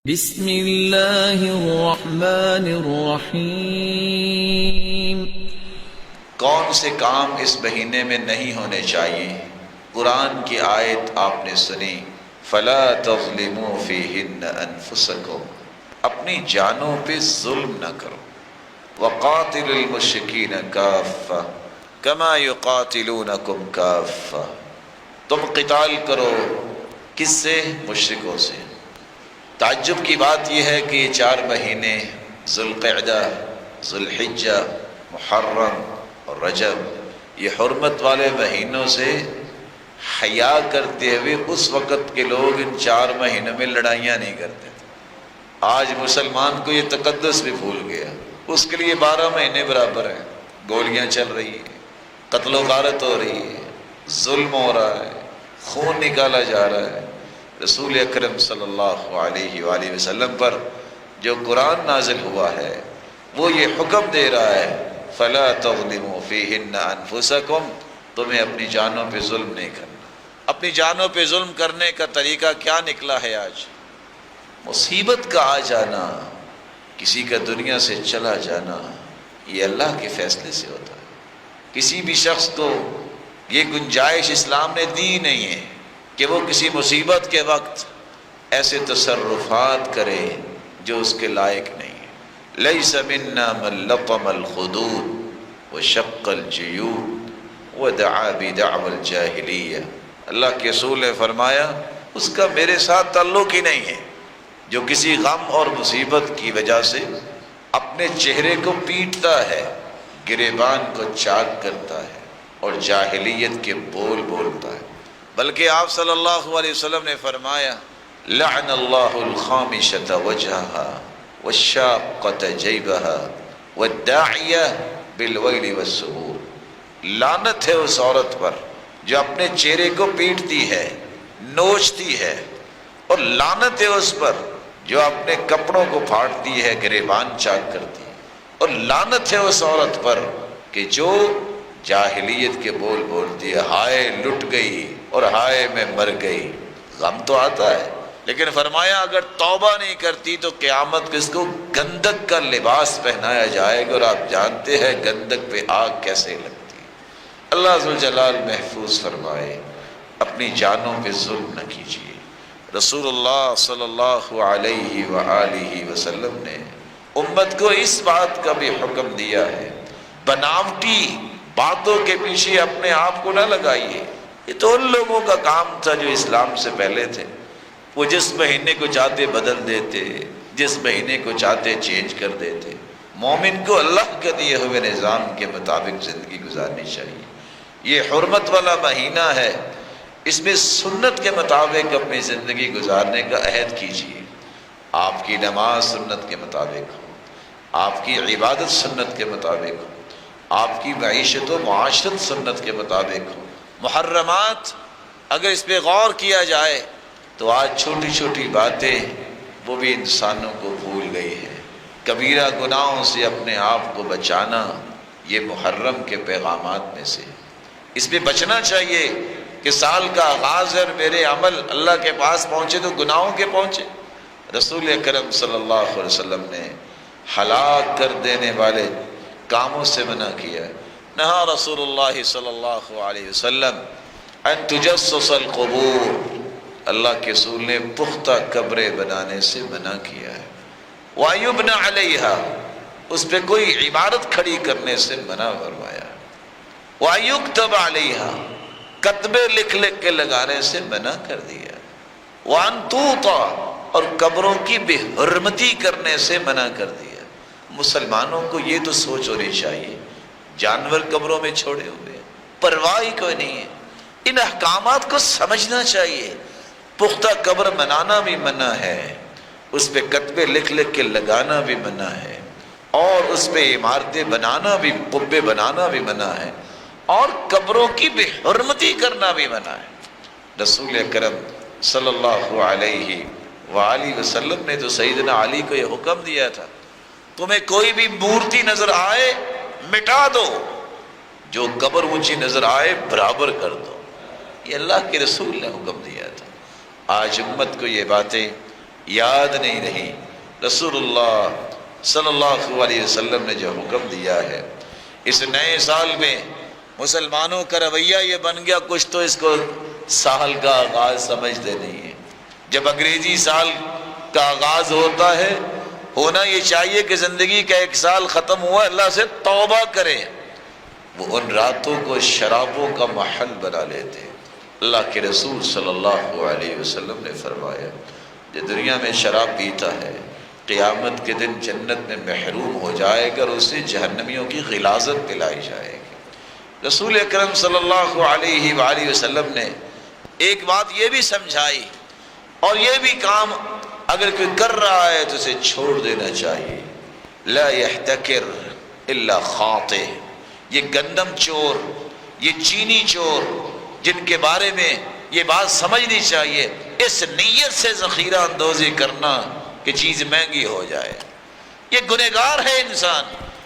بسم اللہ الرحمن الرحیم۔ کون سے کام اس مہینے میں نہیں ہونے چاہیے؟ قرآن کی آیت آپ نے سنی، فَلَا تَظْلِمُوا فِيهِنَّ أَنفُسَكُمْ، اپنی جانوں پہ ظلم نہ کرو۔ وَقَاتِلُوا الْمُشْرِكِينَ كَافَّةً كَمَا يُقَاتِلُونَكُمْ كَافَّةً، تم قتال کرو، کس سے؟ مشرکوں سے۔ تعجب کی بات یہ ہے کہ یہ 4 مہینے ذوالقعدہ، ذوالحجہ، محرم اور رجب، یہ حرمت والے مہینوں سے حیا کرتے ہوئے اس وقت کے لوگ ان 4 مہینوں میں لڑائیاں نہیں کرتے تھے۔ آج مسلمان کو یہ تقدس بھی بھول گیا، اس کے لیے 12 مہینے برابر ہیں۔ گولیاں چل رہی ہیں، قتل و غارت ہو رہی ہے، ظلم ہو رہا ہے، خون نکالا جا رہا ہے۔ رسول اکرم صلی اللہ علیہ وآلہ وسلم پر جو قرآن نازل ہوا ہے وہ یہ حکم دے رہا ہے، فَلَا تَظْلِمُوا فِيهِنَّ أَنفُسَكُمْ، تمہیں اپنی جانوں پہ ظلم نہیں کرنا۔ اپنی جانوں پہ ظلم کرنے کا طریقہ کیا نکلا ہے آج؟ مصیبت کا آ جانا، کسی کا دنیا سے چلا جانا، یہ اللہ کے فیصلے سے ہوتا ہے۔ کسی بھی شخص کو یہ گنجائش اسلام نے دی نہیں ہے کہ وہ کسی مصیبت کے وقت ایسے تصرفات کرے جو اس کے لائق نہیں ہے۔ لَيْسَ مِنَّا مَن لَطَمَ الْخُدُودَ وَشَقَّ الْجِيُوبَ وَدَعَا بِدَعْوَى الْجَاهِلِيَّةِ، اللہ کے رسول نے فرمایا اس کا میرے ساتھ تعلق ہی نہیں ہے جو کسی غم اور مصیبت کی وجہ سے اپنے چہرے کو پیٹتا ہے، گریبان کو چاک کرتا ہے اور جاہلیت کے بول بولتا ہے۔ بلکہ آپ صلی اللہ علیہ وسلم نے فرمایا، لعن اللہ الخامشۃ وجہہا والشاقۃ جیبہا والداعیہ بالویل والسبور، لعنت ہے اس عورت پر جو اپنے چہرے کو پیٹتی ہے، نوچتی ہے، اور لعنت ہے اس پر جو اپنے کپڑوں کو پھاڑتی ہے، گریبان چاک کرتی ہے، اور لعنت ہے اس عورت پر کہ جو جاہلیت کے بول بولتی ہے، ہائے لٹ گئی اور ہائے میں مر گئی۔ غم تو آتا ہے، لیکن فرمایا اگر توبہ نہیں کرتی تو قیامت کو اس کو گندک کا لباس پہنایا جائے گا، اور آپ جانتے ہیں گندک پہ آگ کیسے لگتی ہے۔ اللہ ذوالجلال محفوظ فرمائے، اپنی جانوں پہ ظلم نہ کیجیے۔ رسول اللہ صلی اللہ علیہ وآلہ وسلم نے امت کو اس بات کا بھی حکم دیا ہے، بناوٹی باتوں کے پیچھے اپنے آپ کو نہ لگائیے۔ یہ تو ان لوگوں کا کام تھا جو اسلام سے پہلے تھے، وہ جس مہینے کو چاہتے بدل دیتے، جس مہینے کو چاہتے چینج کر دیتے۔ مومن کو اللہ کے دیے ہوئے نظام کے مطابق زندگی گزارنی چاہیے۔ یہ حرمت والا مہینہ ہے، اس میں سنت کے مطابق اپنی زندگی گزارنے کا عہد کیجیے۔ آپ کی نماز سنت کے مطابق ہو، آپ کی عبادت سنت کے مطابق ہو، آپ کی معیشت و معاشرت سنت کے مطابق ہو۔ محرمات اگر اس پہ غور کیا جائے تو آج چھوٹی چھوٹی باتیں وہ بھی انسانوں کو بھول گئی ہے۔ کبیرہ گناہوں سے اپنے آپ کو بچانا یہ محرم کے پیغامات میں سے، اس میں بچنا چاہیے کہ سال کا آغاز ہے اور میرے عمل اللہ کے پاس پہنچے تو گناہوں کے پہنچے۔ رسول اکرم صلی اللہ علیہ وسلم نے ہلاک کر دینے والے کاموں سے منع کیا ہے۔ نہا رسول اللہ صلی اللہ علیہ وسلم ان تجسس القبور، اللہ کے رسول نے پختہ قبریں بنانے سے منع کیا ہے۔ وَيُبْنَ عَلَيْهَا، اس پہ کوئی عبادت کھڑی کرنے سے منع فرمایا۔ وَيُكْتَبَ عَلَيْهَا، کتبے لکھ لکھ کے لگانے سے منع کر دیا۔ وَأَن تُوطَىٰ، اور قبروں کی بے حرمتی کرنے سے منع کر دیا۔ مسلمانوں کو یہ تو سوچ ہونی چاہیے، جانور قبروں میں چھوڑے ہوئے ہیں، پرواہ ہی کوئی نہیں ہے۔ ان احکامات کو سمجھنا چاہیے۔ پختہ قبر بنانا بھی منع ہے، اس پہ کتبے لکھ لکھ کے لگانا بھی منع ہے، اور اس پہ عمارتیں بنانا بھی، قبے بنانا بھی منع ہے، اور قبروں کی بے حرمتی کرنا بھی منع ہے۔ رسول اکرم صلی اللہ علیہ وآلہ وسلم نے تو سیدنا علی کو یہ حکم دیا تھا، تمہیں کوئی بھی مورتی نظر آئے مٹا دو، جو قبر اونچی نظر آئے برابر کر دو۔ یہ اللہ کے رسول نے حکم دیا تھا۔ آج امت کو یہ باتیں یاد نہیں رہی۔ رسول اللہ صلی اللہ علیہ وسلم نے جو حکم دیا ہے، اس نئے سال میں مسلمانوں کا رویہ یہ بن گیا، کچھ تو اس کو سال کا آغاز سمجھتے نہیں ہیں۔ جب انگریزی سال کا آغاز ہوتا ہے، ہونا یہ چاہیے کہ زندگی کا ایک سال ختم ہوا، اللہ سے توبہ کرے۔ وہ ان راتوں کو شرابوں کا محل بنا لیتے ہیں۔ اللہ کے رسول صلی اللہ علیہ وسلم نے فرمایا، جو دنیا میں شراب پیتا ہے قیامت کے دن جنت میں محروم ہو جائے گا اور اسے جہنمیوں کی غلاظت پلائی جائے گی۔ رسول اکرم صلی اللہ علیہ وآلہ وسلم نے ایک بات یہ بھی سمجھائی، اور یہ بھی کام اگر کوئی کر رہا ہے تو اسے چھوڑ دینا چاہیے۔ لا يحتکر الا خاطئ، یہ گندم چور، یہ چینی چور، جن کے بارے میں یہ بات سمجھنی چاہیے، اس نیت سے ذخیرہ اندوزی کرنا کہ چیز مہنگی ہو جائے۔ یہ گنہگار ہے انسان،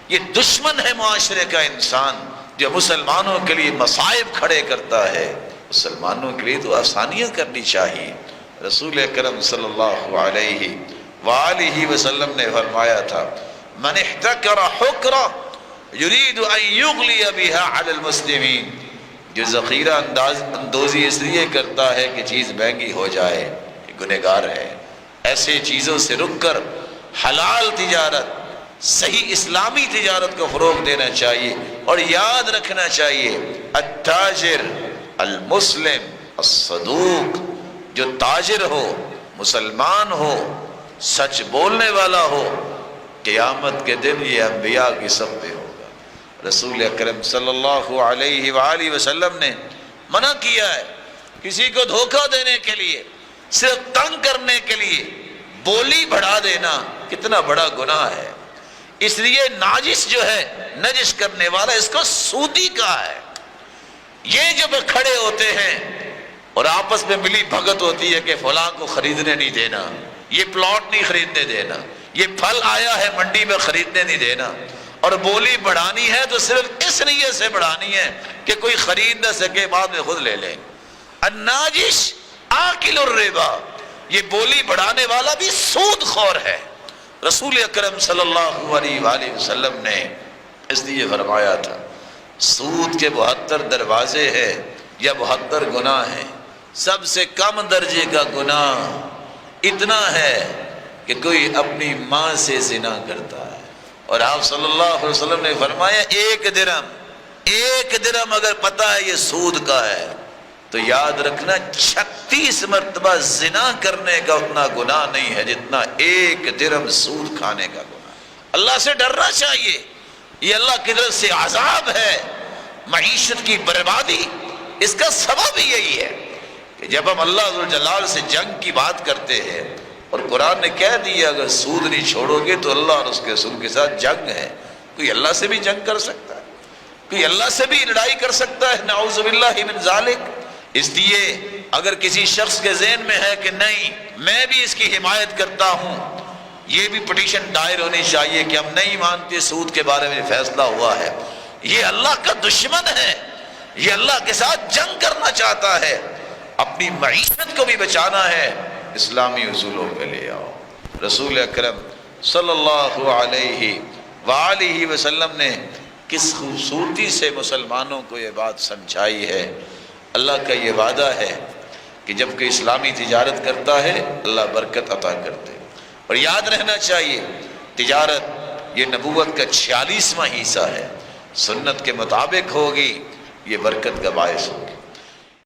یہ دشمن ہے معاشرے کا انسان، جو مسلمانوں کے لیے مصائب کھڑے کرتا ہے۔ مسلمانوں کے لیے تو آسانیاں کرنی چاہیے۔ رسول اکرم صلی اللہ علیہ وآلہ وسلم نے فرمایا تھا، من احتکر حکرہ یرید ان یغلی بها علی المسلمین، جو ذخیرہ اندوزی اس لیے کرتا ہے کہ چیز مہنگی ہو جائے، یہ گنہگار ہے۔ ایسے چیزوں سے رک کر حلال تجارت، صحیح اسلامی تجارت کو فروغ دینا چاہیے، اور یاد رکھنا چاہیے التاجر المسلم الصدوق، جو تاجر ہو، مسلمان ہو، سچ بولنے والا ہو، قیامت کے دن یہ انبیاء کی صف میں ہوگا۔ رسول اکرم صلی اللہ علیہ وآلہ وسلم نے منع کیا ہے کسی کو دھوکہ دینے کے لیے، صرف تنگ کرنے کے لیے بولی بڑھا دینا کتنا بڑا گناہ ہے۔ اس لیے ناجس جو ہے، نجس کرنے والا، اس کو سودی کہا ہے۔ یہ جب کھڑے ہوتے ہیں اور آپس میں ملی بھگت ہوتی ہے کہ فلاں کو خریدنے نہیں دینا، یہ پلاٹ نہیں خریدنے دینا، یہ پھل آیا ہے منڈی میں خریدنے نہیں دینا، اور بولی بڑھانی ہے تو صرف اس نیت سے بڑھانی ہے کہ کوئی خرید نہ سکے، بعد میں خود لے لیں۔ الناجش آکل الربا، یہ بولی بڑھانے والا بھی سود خور ہے۔ رسول اکرم صلی اللہ علیہ وآلہ وسلم نے اس لیے فرمایا تھا، سود کے 72 دروازے ہیں یا 72 گناہ ہیں، سب سے کم درجے کا گناہ اتنا ہے کہ کوئی اپنی ماں سے زنا کرتا ہے۔ اور آپ صلی اللہ علیہ وسلم نے فرمایا، ایک درہم اگر پتہ ہے یہ سود کا ہے تو یاد رکھنا 36 مرتبہ زنا کرنے کا اتنا گناہ نہیں ہے جتنا ایک درہم سود کھانے کا گناہ۔ اللہ سے ڈرنا چاہیے، یہ اللہ کی طرف سے عذاب ہے، معیشت کی بربادی۔ اس کا سبب ہی یہی ہے کہ جب ہم اللہ ذوالجلال سے جنگ کی بات کرتے ہیں، اور قرآن نے کہہ دیا اگر سود نہیں چھوڑو گے تو اللہ اور اس کے رسول کے ساتھ جنگ ہے۔ کوئی اللہ سے بھی جنگ کر سکتا ہے، کوئی اللہ سے بھی لڑائی کر سکتا ہے، نعوذ باللہ من ذالک۔ اس لیے اگر کسی شخص کے ذہن میں ہے کہ نہیں میں بھی اس کی حمایت کرتا ہوں، یہ بھی پٹیشن دائر ہونی چاہیے کہ ہم نہیں مانتے سود کے بارے میں فیصلہ ہوا ہے، یہ اللہ کا دشمن ہے، یہ اللہ کے ساتھ جنگ کرنا چاہتا ہے، اپنی معیشت کو بھی بچانا ہے، اسلامی اصولوں پہ لے آؤ۔ رسول اکرم صلی اللہ علیہ وآلہ وسلم نے کس خوبصورتی سے مسلمانوں کو یہ بات سمجھائی ہے۔ اللہ کا یہ وعدہ ہے کہ جب کہ اسلامی تجارت کرتا ہے اللہ برکت عطا کرتے، اور یاد رہنا چاہیے تجارت یہ نبوت کا 46واں حصہ ہے، سنت کے مطابق ہوگی یہ برکت کا باعث ہوگی۔